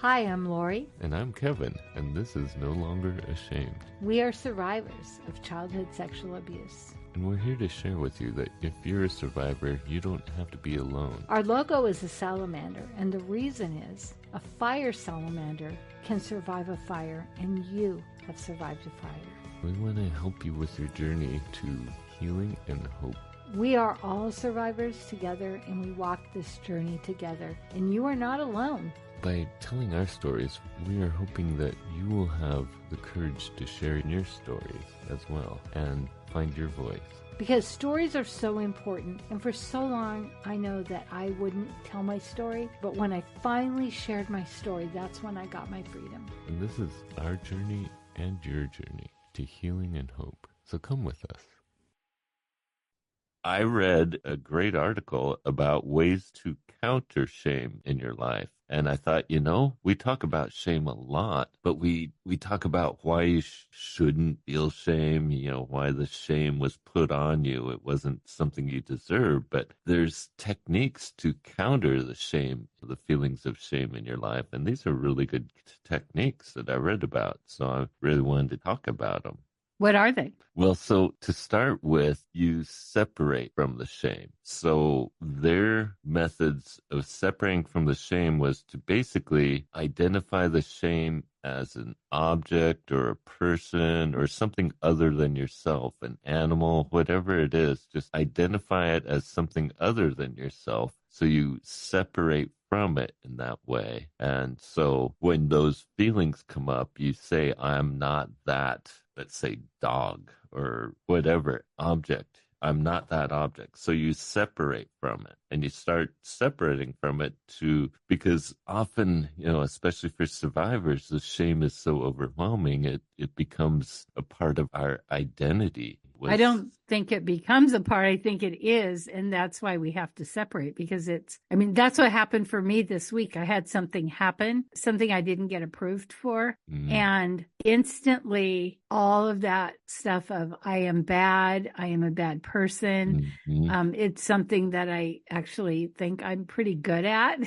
Hi, I'm Lori. And I'm Kevin, and this is No Longer Ashamed. We are survivors of childhood sexual abuse. And we're here to share with you that if you're a survivor, you don't have to be alone. Our logo is a salamander, and the reason is a fire salamander can survive a fire, and you have survived a fire. We want to help you with your journey to healing and hope. We are all survivors together, and we walk this journey together, and you are not alone. By telling our stories, we are hoping that you will have the courage to share your stories as well and find your voice. Because stories are so important, and for so long I know that I wouldn't tell my story, but when I finally shared my story, that's when I got my freedom. And this is our journey and your journey to healing and hope. So come with us. I read a great article about ways to counter shame in your life. And I thought, we talk about shame a lot, but we talk about why you shouldn't feel shame, why the shame was put on you. It wasn't something you deserve, but there's techniques to counter the shame, the feelings of shame in your life. And these are really good techniques that I read about. So I really wanted to talk about them. What are they? Well, so to start with, you separate from the shame. So their methods of separating from the shame was to basically identify the shame as an object or a person or something other than yourself, an animal, whatever it is. Just identify it as something other than yourself. So you separate from it in that way. And so when those feelings come up, you say, I'm not that, let's say, dog or whatever object. I'm not that object. So you separate from it and you start separating from it because often, especially for survivors, the shame is so overwhelming. It becomes a part of our identity. I don't think it becomes a part. I think it is. And that's why we have to separate because that's what happened for me this week. I had something happen, something I didn't get approved for. And instantly all of that stuff of I am bad. I am a bad person. It's something that I actually think I'm pretty good at,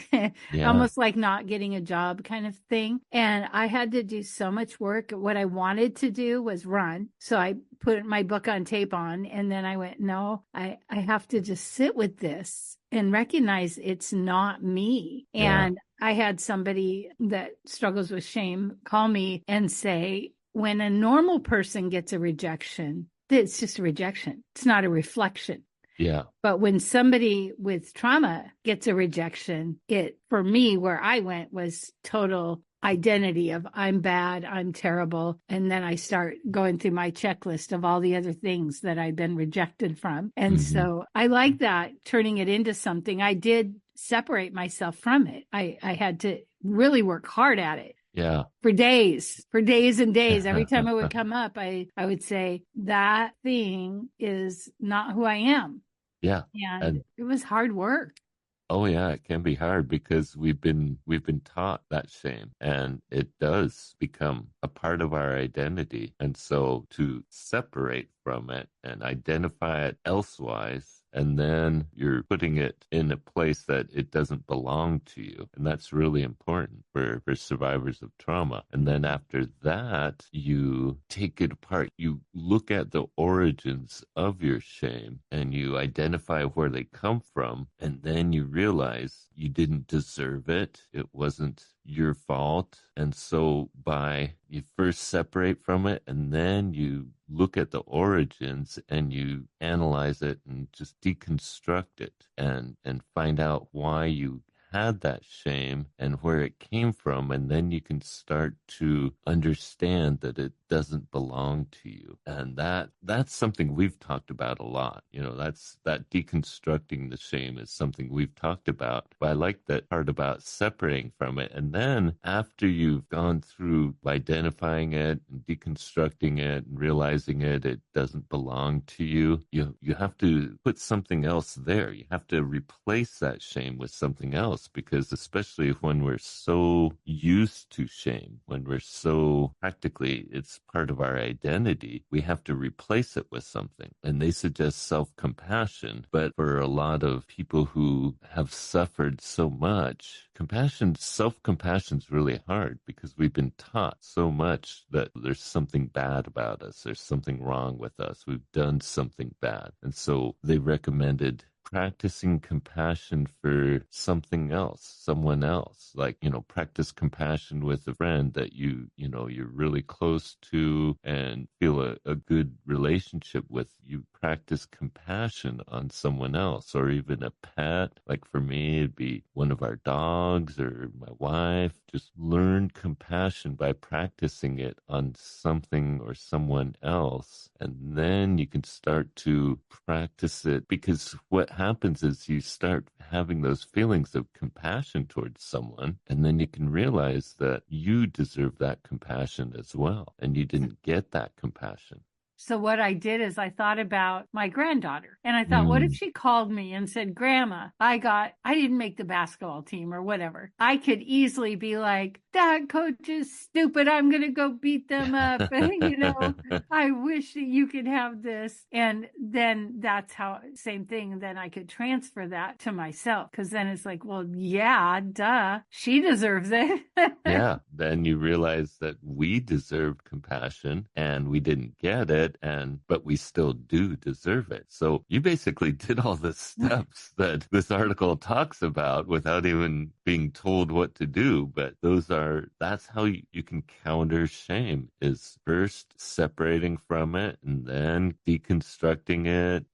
almost like not getting a job kind of thing. And I had to do so much work. What I wanted to do was run. So I put my book on tape on, and then I went, no, I have to just sit with this and recognize it's not me. And I had somebody that struggles with shame call me and say, when a normal person gets a rejection, it's just a rejection. It's not a reflection. Yeah. But when somebody with trauma gets a rejection, for me, where I went was total identity of I'm bad, I'm terrible. And then I start going through my checklist of all the other things that I've been rejected from. And so I like that, turning it into something. I did separate myself from it. I had to really work hard at it. Yeah. For days and days. Every time it would come up, I would say, that thing is not who I am. Yeah. And it was hard work. Oh yeah, it can be hard because we've been taught that shame, and it does become a part of our identity. And so to separate from it and identify it elsewise, and then you're putting it in a place that it doesn't belong to you. And that's really important for survivors of trauma. And then after that, you take it apart. You look at the origins of your shame and you identify where they come from. And then you realize you didn't deserve it. It wasn't your fault. And so you first separate from it, and then you look at the origins and you analyze it and just deconstruct it and find out why you had that shame and where it came from. And then you can start to understand that it doesn't belong to you. And that's something we've talked about a lot. That deconstructing the shame is something we've talked about. But I like that part about separating from it. And then after you've gone through identifying it and deconstructing it and realizing it doesn't belong to you, you have to put something else there. You have to replace that shame with something else, because especially when we're so used to shame, when we're so practically, it's part of our identity, we have to replace it with something. And they suggest self-compassion. But for a lot of people who have suffered so much, self-compassion is really hard because we've been taught so much that there's something bad about us. There's something wrong with us. We've done something bad. And so they recommended practicing compassion for something else, someone else, like, practice compassion with a friend that you're really close to and feel a good relationship with. You practice compassion on someone else, or even a pet. Like for me, it'd be one of our dogs or my wife. Just learn compassion by practicing it on something or someone else. And then you can start to practice it, because what happens is you start having those feelings of compassion towards someone, and then you can realize that you deserve that compassion as well, and you didn't get that compassion. So what I did is I thought about my granddaughter, and I thought, what if she called me and said, Grandma, I didn't make the basketball team or whatever. I could easily be like, that coach is stupid. I'm going to go beat them up. I wish that you could have this. And then that's how, same thing. Then I could transfer that to myself, because then it's like, well, yeah, duh, she deserves it. Yeah. Then you realize that we deserve compassion and we didn't get it. But we still do deserve it. So you basically did all the steps that this article talks about without even being told what to do. But that's how you can counter shame, is first separating from it and then deconstructing it,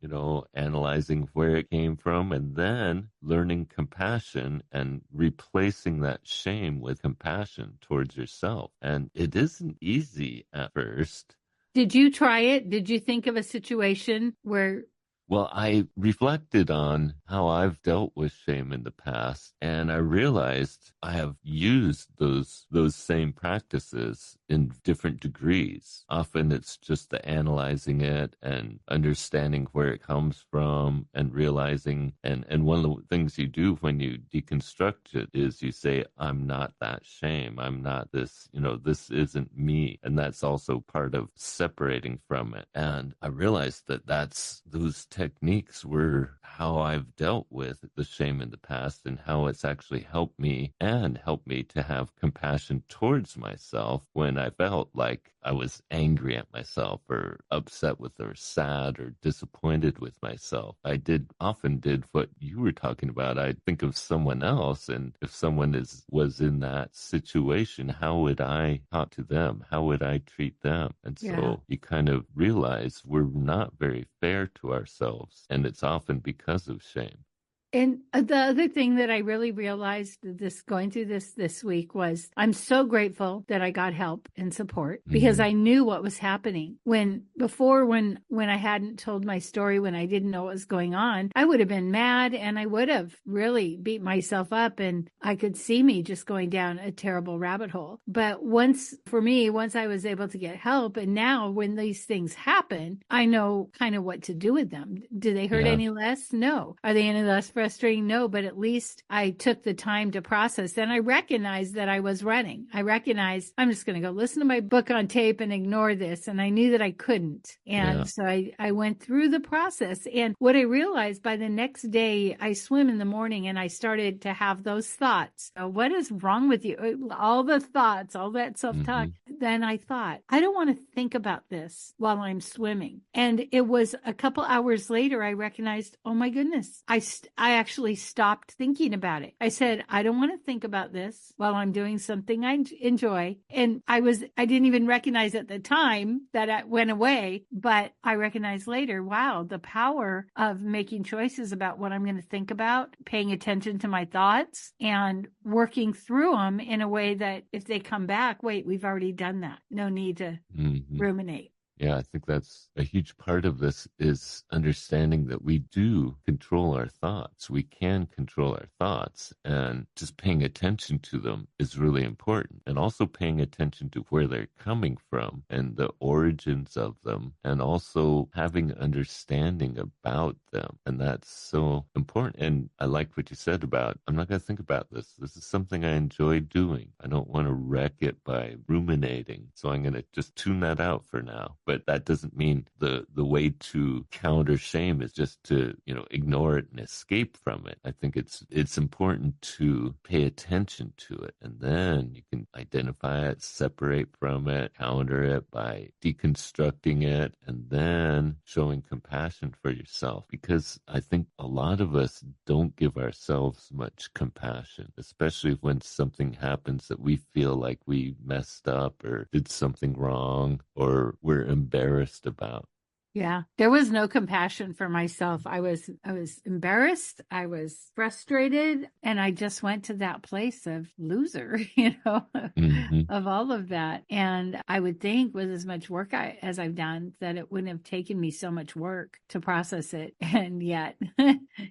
analyzing where it came from, and then learning compassion and replacing that shame with compassion towards yourself. And it isn't easy at first. Did you try it? Did you think of a situation where... Well, I reflected on how I've dealt with shame in the past, and I realized I have used those same practices in different degrees. Often it's just the analyzing it and understanding where it comes from and realizing, and one of the things you do when you deconstruct it is you say, I'm not that shame. I'm not this, this isn't me. And that's also part of separating from it. And I realized that those techniques were how I've dealt with the shame in the past, and how it's actually helped me to have compassion towards myself when I felt like I was angry at myself or upset with or sad or disappointed with myself. I often did what you were talking about. I'd think of someone else, and if someone was in that situation, how would I talk to them? How would I treat them? And so you kind of realize we're not very fair to ourselves, and it's often because of shame. And the other thing that I really realized going through this week was I'm so grateful that I got help and support, because I knew what was happening. When I hadn't told my story, when I didn't know what was going on, I would have been mad, and I would have really beat myself up, and I could see me just going down a terrible rabbit hole. But once I was able to get help, and now when these things happen, I know kind of what to do with them. Do they hurt any less? No. Are they any less frustrating? No, but at least I took the time to process. And I recognized that I was running. I recognized I'm just going to go listen to my book on tape and ignore this. And I knew that I couldn't. And so I went through the process. And what I realized, by the next day, I swim in the morning, and I started to have those thoughts. What is wrong with you? All the thoughts, all that self-talk. Then I thought, I don't want to think about this while I'm swimming. And it was a couple hours later, I recognized, oh my goodness, I actually stopped thinking about it. I said, I don't want to think about this while I'm doing something I enjoy. And I didn't even recognize at the time that it went away, but I recognized later, wow, the power of making choices about what I'm going to think about, paying attention to my thoughts, and working through them in a way that if they come back, wait, we've already done that. No need to ruminate. Yeah, I think that's a huge part of this is understanding that we do control our thoughts. We can control our thoughts, and just paying attention to them is really important. And also paying attention to where they're coming from and the origins of them, and also having understanding about them. And that's so important. And I like what you said about, I'm not going to think about this. This is something I enjoy doing. I don't want to wreck it by ruminating. So I'm going to just tune that out for now. But that doesn't mean the way to counter shame is just to, ignore it and escape from it. I think it's important to pay attention to it, and then you can identify it, separate from it, counter it by deconstructing it, and then showing compassion for yourself. Because I think a lot of us don't give ourselves much compassion, especially when something happens that we feel like we messed up or did something wrong or we're embarrassed about. Yeah, there was no compassion for myself. I was embarrassed. I was frustrated, and I just went to that place of loser, Mm-hmm. of all of that. And I would think with as much work as I've done that it wouldn't have taken me so much work to process it. And yet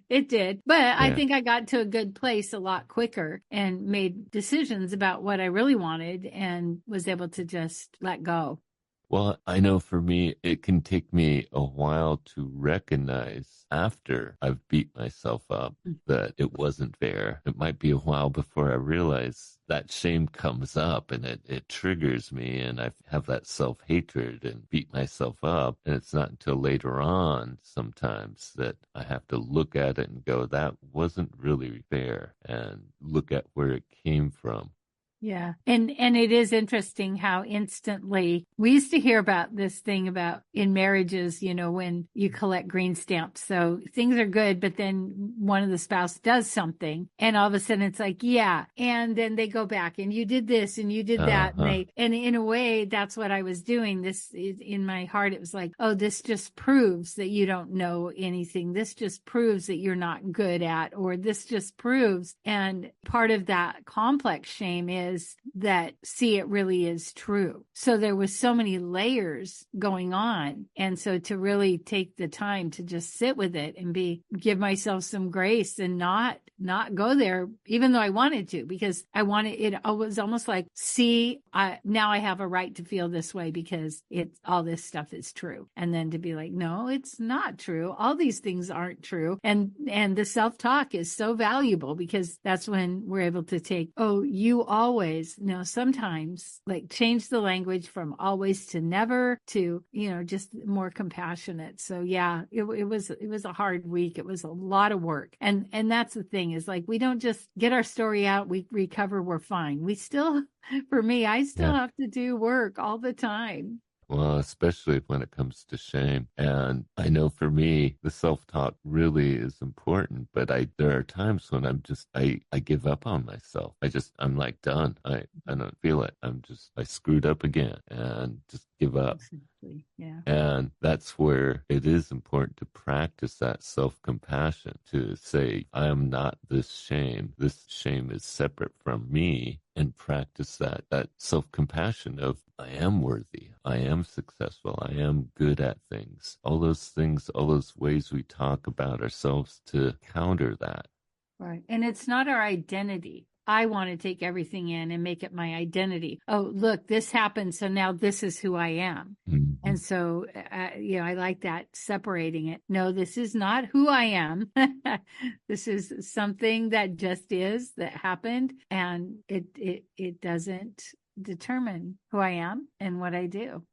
it did. But I think I got to a good place a lot quicker and made decisions about what I really wanted and was able to just let go. Well, I know for me, it can take me a while to recognize after I've beat myself up that it wasn't fair. It might be a while before I realize that shame comes up and it triggers me, and I have that self-hatred and beat myself up. And it's not until later on sometimes that I have to look at it and go, that wasn't really fair, and look at where it came from. Yeah. And it is interesting how instantly we used to hear about this thing about in marriages, when you collect green stamps. So things are good, but then one of the spouse does something and all of a sudden it's like, yeah. And then they go back and you did this and you did that. And in a way, that's what I was doing. This in my heart, it was like, oh, this just proves that you don't know anything. This just proves that you're not good at, or this just proves. And part of that complex shame is that, see, it really is true. So there was so many layers going on. And so to really take the time to just sit with it and give myself some grace and not go there, even though I wanted to, because I wanted it. It was almost like, see, now I have a right to feel this way because all this stuff is true. And then to be like, no, it's not true. All these things aren't true. And the self-talk is so valuable, because that's when we're able to take, oh, you always, sometimes like change the language from always to never to, just more compassionate. So yeah, it was a hard week. It was a lot of work. And that's the thing, is like, we don't just get our story out, we recover, we're fine. We still, for me, I still have to do work all the time. Well, especially when it comes to shame. And I know for me, the self-talk really is important, but there are times when I give up on myself. I'm like done. I don't feel it. I screwed up again and just give up. Exactly. Yeah. And that's where it is important to practice that self-compassion, to say, I am not this shame. This shame is separate from me. And practice that self-compassion of, I am worthy, I am successful, I am good at things. All those things, all those ways we talk about ourselves to counter that. Right. And it's not our identity. I want to take everything in and make it my identity. Oh, look, this happened, so now this is who I am. Mm-hmm. And so, I like that, separating it. No, this is not who I am. This is something that just is, that happened, and it doesn't determine who I am and what I do.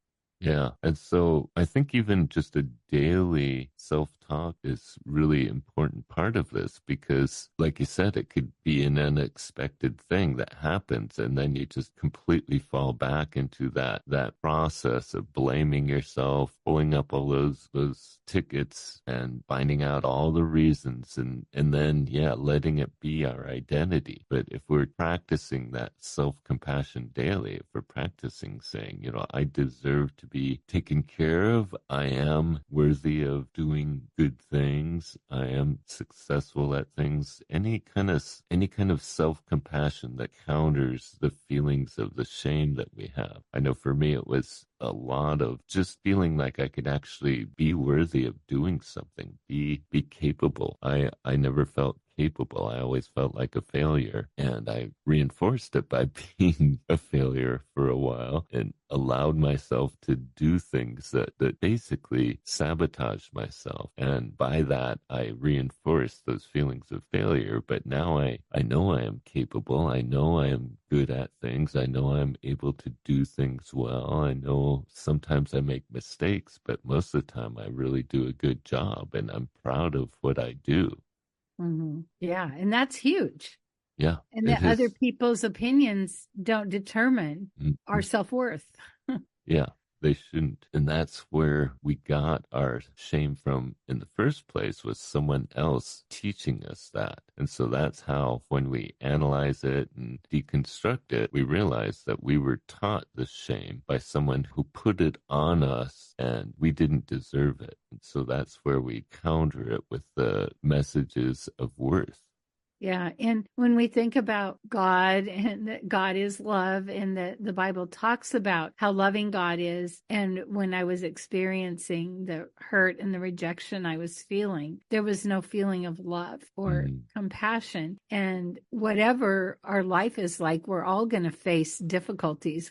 Yeah. And so I think even just a daily self-talk is really important part of this, because like you said, it could be an unexpected thing that happens, and then you just completely fall back into that process of blaming yourself, pulling up all those tickets and finding out all the reasons, and then letting it be our identity. But if we're practicing that self-compassion daily, if we're practicing saying, I deserve to be taken care of, I am worthy of doing good things. I am successful at things. Any kind of self-compassion that counters the feelings of the shame that we have. I know for me it was a lot of just feeling like I could actually be worthy of doing something, be capable. I never felt capable. I always felt like a failure, and I reinforced it by being a failure for a while and allowed myself to do things that basically sabotaged myself. And by that, I reinforced those feelings of failure. But now I know I am capable. I know I am good at things. I know I'm able to do things well. I know sometimes I make mistakes, but most of the time I really do a good job, and I'm proud of what I do. Mm-hmm. Yeah. And that's huge. Yeah. And that other people's opinions don't determine our self-worth. Yeah, they shouldn't. And that's where we got our shame from in the first place, was someone else teaching us that. And so that's how, when we analyze it and deconstruct it, we realize that we were taught the shame by someone who put it on us and we didn't deserve it. And so that's where we counter it with the messages of worth. Yeah. And when we think about God, and that God is love, and that the Bible talks about how loving God is, and when I was experiencing the hurt and the rejection I was feeling, there was no feeling of love or compassion. And whatever our life is like, we're all going to face difficulties.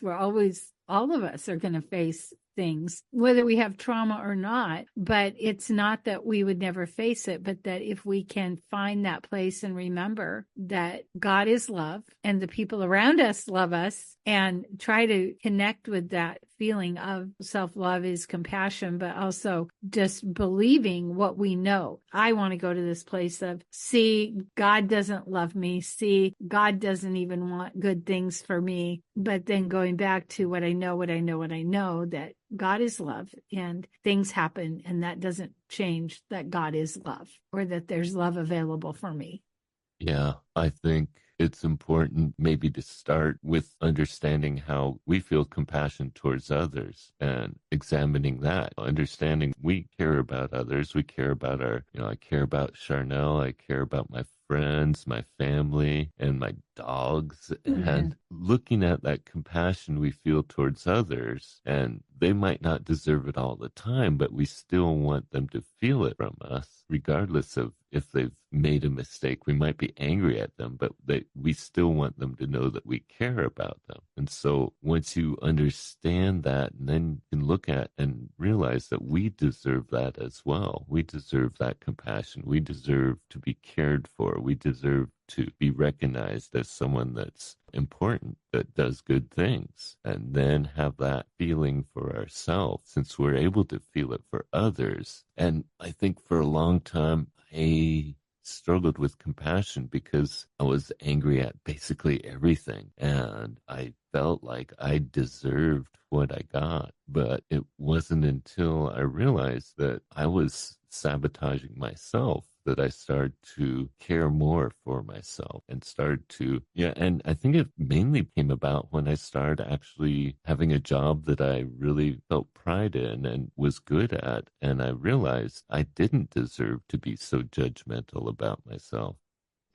All of us are going to face things, whether we have trauma or not. But it's not that we would never face it, but that if we can find that place and remember that God is love and the people around us love us, and try to connect with that feeling of self-love is compassion, but also just believing what we know. I want to go to this place of, see, God doesn't love me. See, God doesn't even want good things for me. But then going back to what I know, that God is love, and things happen, and that doesn't change that God is love, or that there's love available for me. Yeah, I think it's important maybe to start with understanding how we feel compassion towards others and examining that, understanding we care about others. We care about I care about Charnel. I care about my friends, my family, and my dogs, and looking at that compassion we feel towards others. And they might not deserve it all the time, but we still want them to feel it from us, regardless of if they've made a mistake. We might be angry at them, but we still want them to know that we care about them. And so once you understand that, and then you can look at and realize that we deserve that as well. We deserve that compassion. We deserve to be cared for. We deserve to be recognized as someone that's important, that does good things, and then have that feeling for ourselves, since we're able to feel it for others. And I think for a long time, I struggled with compassion because I was angry at basically everything, and I felt like I deserved what I got. But it wasn't until I realized that I was sabotaging myself that I started to care more for myself and started to, and I think it mainly came about when I started actually having a job that I really felt pride in and was good at. And I realized I didn't deserve to be so judgmental about myself.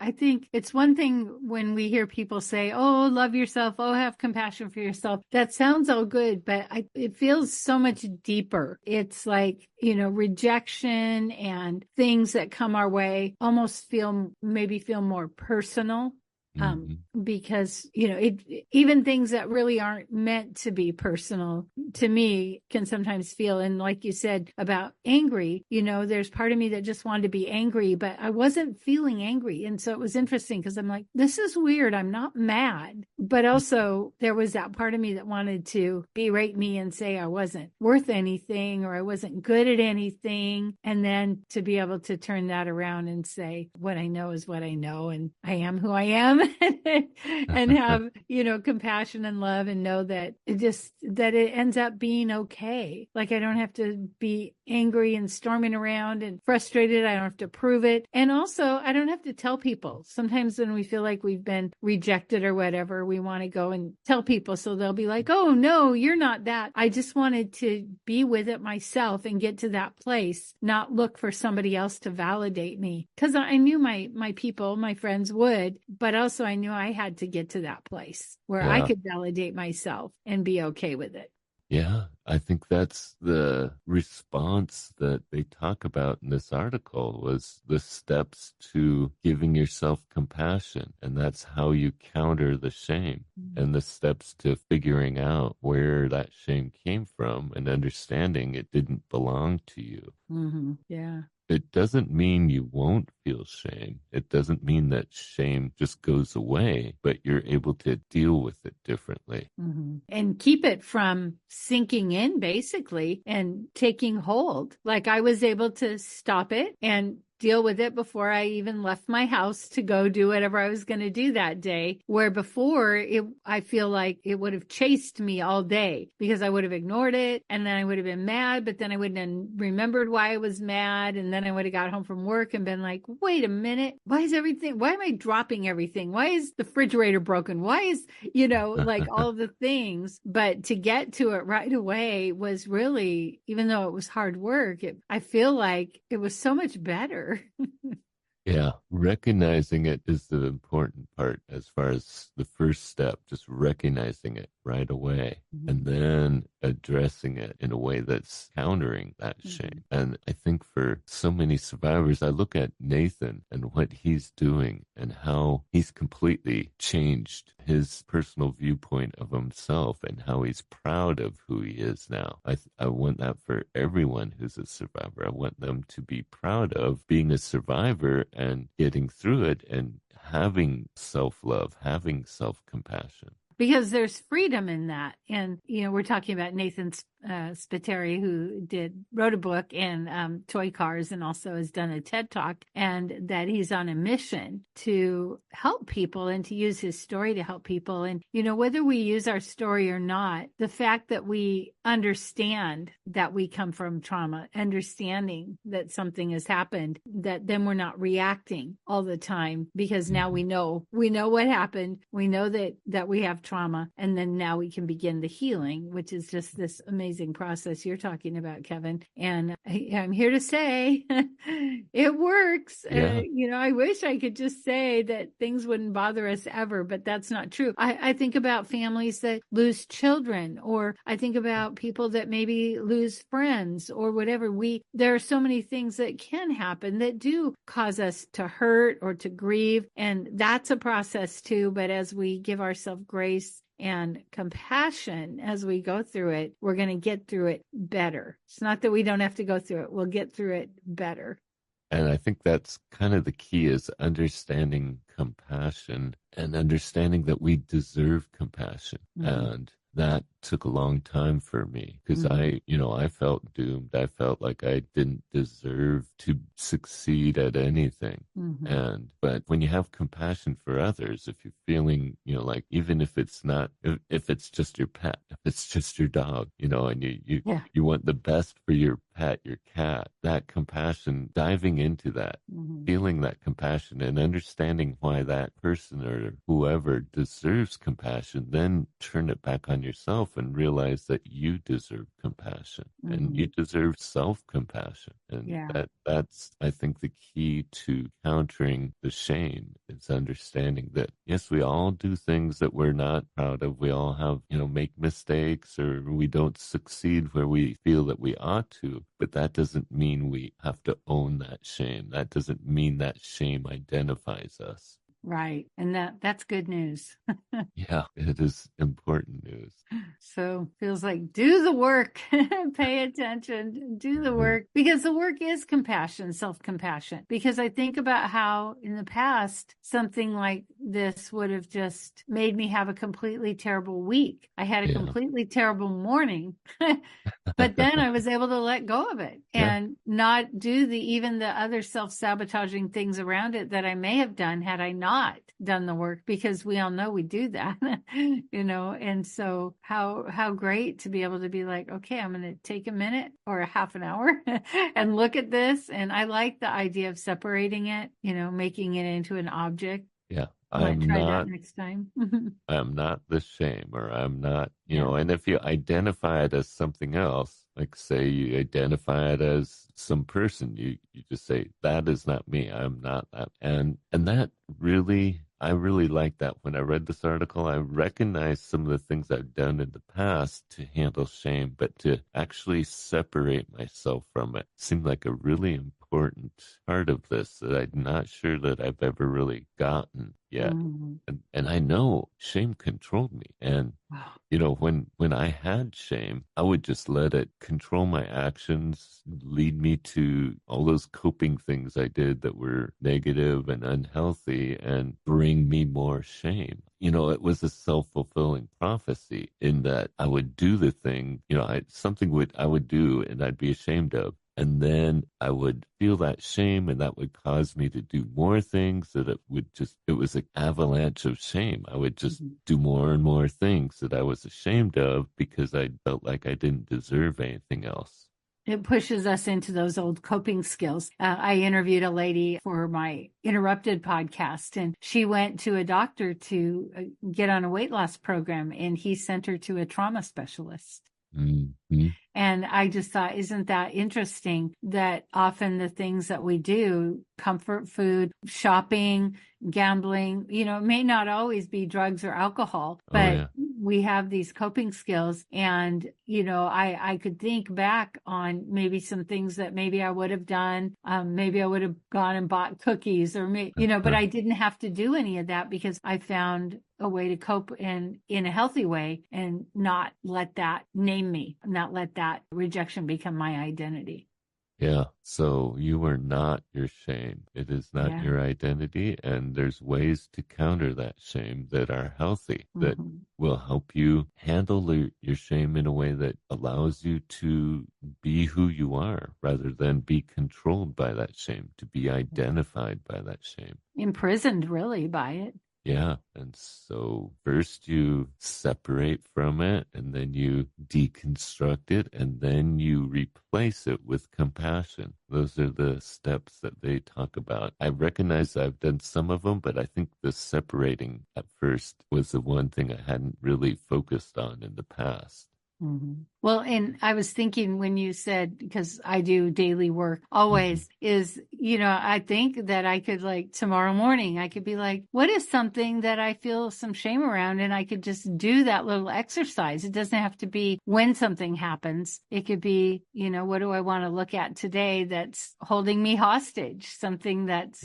I think it's one thing when we hear people say, oh, love yourself, oh, have compassion for yourself. That sounds all good, but it feels so much deeper. It's like, rejection and things that come our way almost feel more personal. Because, even things that really aren't meant to be personal to me can sometimes feel, and like you said about angry, there's part of me that just wanted to be angry, but I wasn't feeling angry. And so it was interesting because I'm like, this is weird. I'm not mad, but also there was that part of me that wanted to berate me and say I wasn't worth anything, or I wasn't good at anything. And then to be able to turn that around and say, what I know is what I know, and I am who I am. and have, compassion and love, and know that it ends up being okay. Like I don't have to be angry and storming around and frustrated. I don't have to prove it. And also I don't have to tell people. Sometimes when we feel like we've been rejected or whatever, we want to go and tell people so they'll be like, oh no, you're not that. I just wanted to be with it myself and get to that place, not look for somebody else to validate me. Because I knew my people, my friends would, but also I knew I had to get to that place where I could validate myself and be okay with it. Yeah, I think that's the response that they talk about in this article, was the steps to giving yourself compassion. And that's how you counter the shame, and the steps to figuring out where that shame came from and understanding it didn't belong to you. Mm-hmm. Yeah. It doesn't mean you won't feel shame. It doesn't mean that shame just goes away, but you're able to deal with it differently. Mm-hmm. And keep it from sinking in, basically, and taking hold. Like I was able to stop it and deal with it before I even left my house to go do whatever I was going to do that day, where before I feel like it would have chased me all day because I would have ignored it, and then I would have been mad, but then I wouldn't have remembered why I was mad, and then I would have got home from work and been like, wait a minute, why am I dropping everything? Why is the refrigerator broken? Why is, like all the things? But to get to it right away was really, even though it was hard work, I feel like it was so much better. Yeah, recognizing it is the important part as far as the first step, just recognizing it right away, and then addressing it in a way that's countering that shame. And I think for so many survivors, I look at Nathan and what he's doing and how he's completely changed his personal viewpoint of himself and how he's proud of who he is now. I want that for everyone who's a survivor. I want them to be proud of being a survivor and getting through it and having self-love, having self-compassion. Because there's freedom in that. And, we're talking about Nathan Spiteri, who wrote a book and Toy Cars, and also has done a TED Talk, and that he's on a mission to help people and to use his story to help people. And, whether we use our story or not, the fact that we understand that we come from trauma, understanding that something has happened, that then we're not reacting all the time, because now we know what happened. We know that we have trauma, and then now we can begin the healing, which is just this amazing process you're talking about, Kevin. And I'm here to say it works. Yeah. I wish I could just say that things wouldn't bother us ever, but that's not true. I think about families that lose children, or I think about people that maybe lose friends or whatever. There are so many things that can happen that do cause us to hurt or to grieve. And that's a process too. But as we give ourselves grace and compassion as we go through it, we're going to get through it better. It's not that we don't have to go through it. We'll get through it better. And I think that's kind of the key, is understanding compassion and understanding that we deserve compassion. And that took a long time for me, because I felt doomed. I felt like I didn't deserve to succeed at anything. But when you have compassion for others, if you're feeling, like, even if it's just your pet, if it's just your dog, and you want the best for your pet, your cat, that compassion, diving into that, feeling that compassion and understanding why that person or whoever deserves compassion, then turn it back on yourself and realize that you deserve compassion and you deserve self-compassion. And that's, I think, the key to countering the shame, is understanding that, yes, we all do things that we're not proud of. We all have, make mistakes, or we don't succeed where we feel that we ought to. But that doesn't mean we have to own that shame. That doesn't mean that shame identifies us. Right. And that's good news. Yeah, it is important news. So feels like do the work, pay attention, do the work, because the work is compassion, self-compassion. Because I think about how in the past, something like this would have just made me have a completely terrible week. I had a completely terrible morning, but then I was able to let go of it and not do even the other self-sabotaging things around it that I may have done had I not done the work, because we all know we do that, and so how great to be able to be like, okay, I'm going to take a minute or a half an hour and look at this. And I like the idea of separating it, making it into an object. Yeah. I might try that next time. I'm not the shame, or I'm not, and if you identify it as something else, like say you identify it as some person, you just say, that is not me. I'm not that. And that really, I really like that. When I read this article, I recognized some of the things I've done in the past to handle shame, but to actually separate myself from it seemed like a really important part of this that I'm not sure that I've ever really gotten yet. And I know shame controlled me. And, when I had shame, I would just let it control my actions, lead me to all those coping things I did that were negative and unhealthy, and bring me more shame. It was a self-fulfilling prophecy in that I would do the thing, I would do and I'd be ashamed of. And then I would feel that shame, and that would cause me to do more things, that it was an avalanche of shame. I would just do more and more things that I was ashamed of because I felt like I didn't deserve anything else. It pushes us into those old coping skills. I interviewed a lady for my Interrupted podcast, and she went to a doctor to get on a weight loss program, and he sent her to a trauma specialist. Mm-hmm. And I just thought, isn't that interesting that often the things that we do, comfort food, shopping, gambling, it may not always be drugs or alcohol, but we have these coping skills. And, I could think back on maybe some things that maybe I would have done. Maybe I would have gone and bought cookies but I didn't have to do any of that because I found a way to cope in a healthy way and not let that name me, not let that rejection become my identity. Yeah. So you are not your shame. It is not your identity. And there's ways to counter that shame that are healthy, that will help you handle your shame in a way that allows you to be who you are rather than be controlled by that shame, to be identified by that shame. Imprisoned really by it. Yeah. And so first you separate from it, and then you deconstruct it, and then you replace it with compassion. Those are the steps that they talk about. I recognize I've done some of them, but I think the separating at first was the one thing I hadn't really focused on in the past. Well, and I was thinking when you said, because I do daily work always, is, I think that I could, like, tomorrow morning, I could be like, what is something that I feel some shame around? And I could just do that little exercise. It doesn't have to be when something happens. It could be, what do I want to look at today that's holding me hostage? Something that's,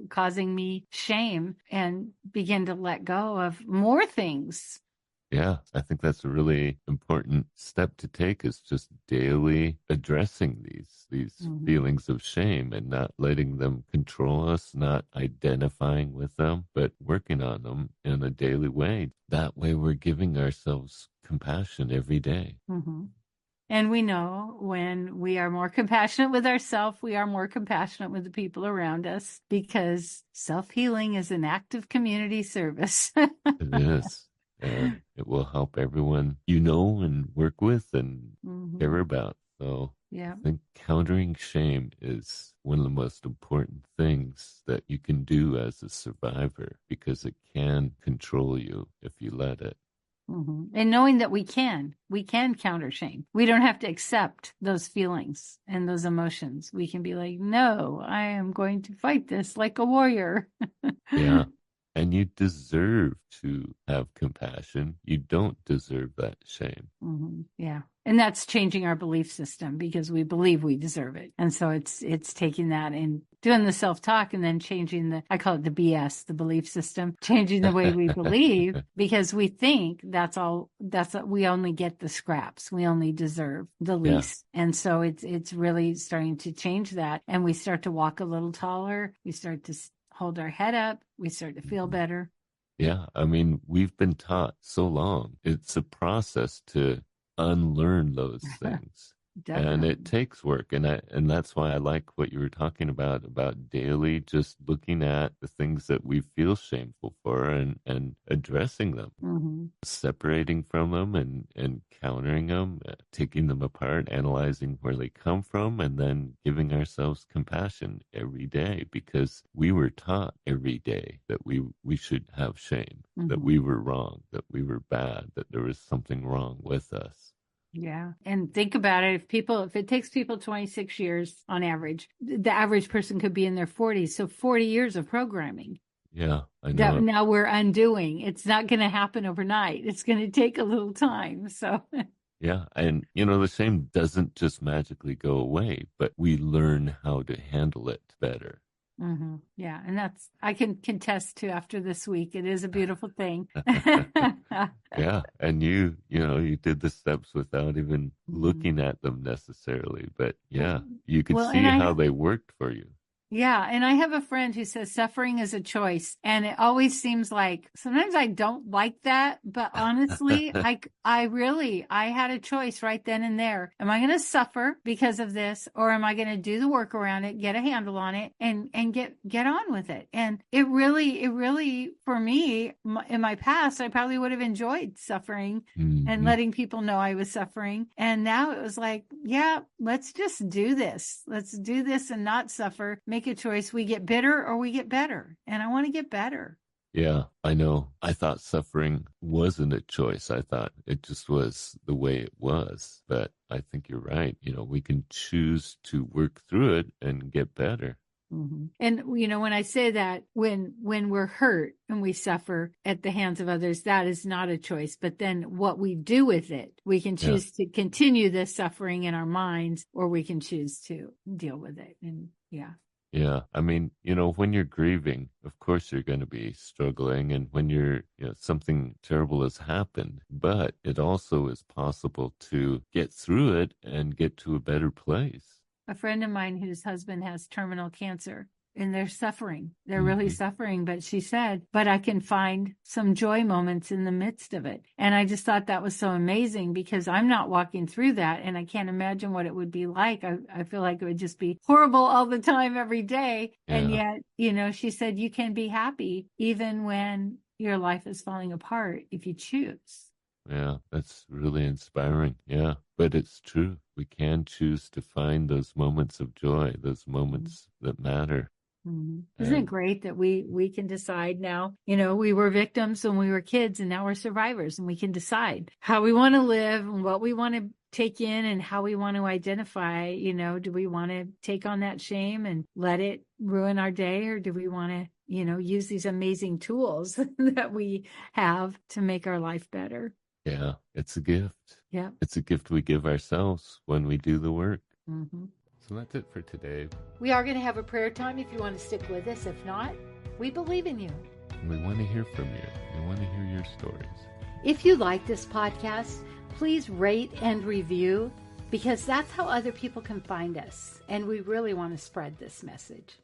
causing me shame, and begin to let go of more things. Yeah, I think that's a really important step to take, is just daily addressing these feelings of shame and not letting them control us, not identifying with them, but working on them in a daily way. That way we're giving ourselves compassion every day. And we know when we are more compassionate with ourselves, we are more compassionate with the people around us, because self-healing is an act of community service. It is. And it will help everyone and work with and care about. So I think countering shame is one of the most important things that you can do as a survivor, because it can control you if you let it. And knowing that we can counter shame. We don't have to accept those feelings and those emotions. We can be like, no, I am going to fight this like a warrior. Yeah. And you deserve to have compassion. You don't deserve that shame. Yeah. And that's changing our belief system, because we believe we deserve it. And so it's taking that and doing the self-talk, and then changing I call it the BS, the belief system, changing the way we believe, because we think we only get the scraps. We only deserve the least. Yeah. And so it's really starting to change that. And we start to walk a little taller. We start to hold our head up. We start to feel better. Yeah. I mean, we've been taught so long. It's a process to unlearn those things. And it Definitely. takes work. And that's why I like what you were talking about daily, just looking at the things that we feel shameful for and addressing them, Mm-hmm. separating from them and countering them, taking them apart, analyzing where they come from, and then giving ourselves compassion every day, because we were taught every day that we should have shame, that Mm-hmm. we were wrong, that we were bad, that there was something wrong with us. Yeah. And think about it. If it takes people 26 years on average, the average person could be in their 40s. So 40 years of programming Yeah, I that know. now we're undoing. It's not going to happen overnight. It's going to take a little time. So, Yeah, and the shame doesn't just magically go away, but we learn how to handle it better. Yeah. And I can contest to after this week. It is a beautiful thing. Yeah, and you did the steps without even looking at them necessarily, but yeah, you could Well, see how they worked for you. Yeah. And I have a friend who says suffering is a choice. And it always seems like sometimes I don't like that. But honestly, I had a choice right then and there. Am I going to suffer because of this? Or am I going to do the work around it, get a handle on it and get on with it? And it really, for me, in my past, I probably would have enjoyed suffering and letting people know I was suffering. And now it was like, yeah, let's just do this. Let's do this and not suffer. Make a choice. We get bitter or we get better. And I want to get better. Yeah, I know. I thought suffering wasn't a choice. I thought it just was the way it was. But I think you're right. We can choose to work through it and get better. And when I say that, when we're hurt and we suffer at the hands of others, that is not a choice. But then what we do with it, we can choose to continue this suffering in our minds, or we can choose to deal with it. And Yeah. I mean, when you're grieving, of course you're going to be struggling, and when something terrible has happened, but it also is possible to get through it and get to a better place. A friend of mine whose husband has terminal cancer, and they're suffering. They're really suffering. But she said, but I can find some joy moments in the midst of it. And I just thought that was so amazing, because I'm not walking through that. And I can't imagine what it would be like. I feel like it would just be horrible all the time, every day. Yeah. And yet, she said, you can be happy even when your life is falling apart if you choose. Yeah, that's really inspiring. Yeah, but it's true. We can choose to find those moments of joy, those moments that matter. Isn't it great that we can decide now? We were victims when we were kids, and now we're survivors, and we can decide how we want to live and what we want to take in and how we want to identify. Do we want to take on that shame and let it ruin our day, or do we want to use these amazing tools that we have to make our life better? Yeah, it's a gift. Yeah. It's a gift we give ourselves when we do the work. So that's it for today. We are going to have a prayer time if you want to stick with us. If not, we believe in you. We want to hear from you. We want to hear your stories. If you like this podcast, please rate and review, because that's how other people can find us. And we really want to spread this message.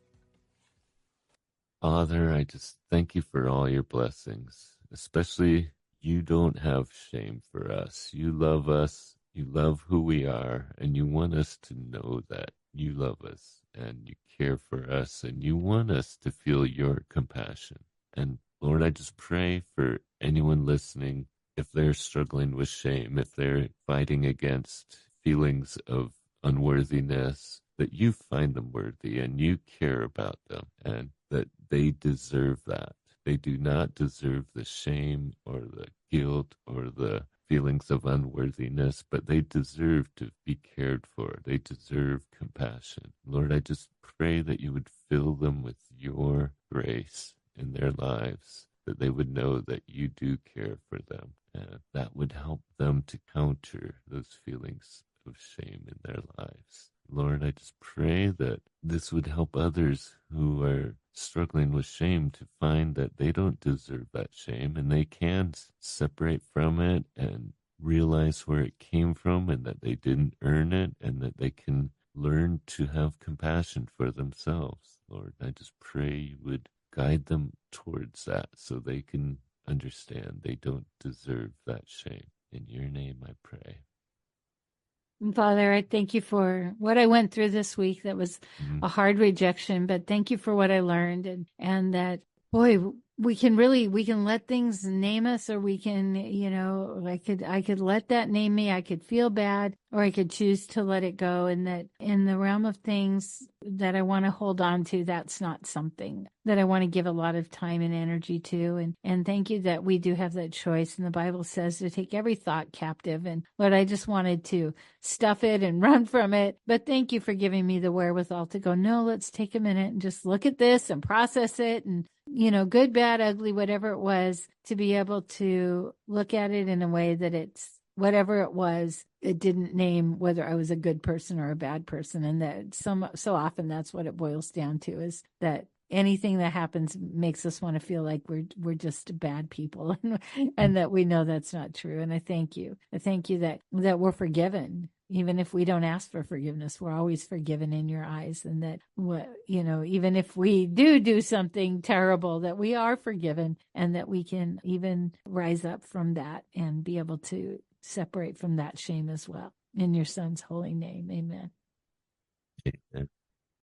Father, I just thank you for all your blessings, especially you don't have shame for us. You love us. You love who we are, and you want us to know that you love us and you care for us, and you want us to feel your compassion. And Lord, I just pray for anyone listening, if they're struggling with shame, if they're fighting against feelings of unworthiness, that you find them worthy and you care about them, and that they deserve that. They do not deserve the shame or the guilt or the feelings of unworthiness, but they deserve to be cared for. They deserve compassion. Lord, I just pray that you would fill them with your grace in their lives, that they would know that you do care for them, and that would help them to counter those feelings of shame in their lives. Lord, I just pray that this would help others who are struggling with shame to find that they don't deserve that shame, and they can separate from it and realize where it came from, and that they didn't earn it, and that they can learn to have compassion for themselves. Lord, I just pray you would guide them towards that so they can understand they don't deserve that shame. In your name I pray. And Father, I thank you for what I went through this week. That was a hard rejection, but thank you for what I learned, and that, boy, we can let things name us, or we can, I could let that name me. I could feel bad, or I could choose to let it go. And that in the realm of things that I want to hold on to, that's not something that I want to give a lot of time and energy to. And thank you that we do have that choice. And the Bible says to take every thought captive. And Lord, I just wanted to stuff it and run from it. But thank you for giving me the wherewithal to go, no, let's take a minute and just look at this and process it. And good, bad, ugly, whatever it was, to be able to look at it in a way that it's whatever it was, it didn't name whether I was a good person or a bad person. And that so often that's what it boils down to, is that anything that happens makes us want to feel like we're just bad people, and that we know that's not true. And I thank you that we're forgiven. Even if we don't ask for forgiveness, we're always forgiven in your eyes. And that, even if we do something terrible, that we are forgiven, and that we can even rise up from that and be able to separate from that shame as well. In your Son's holy name, amen. Amen.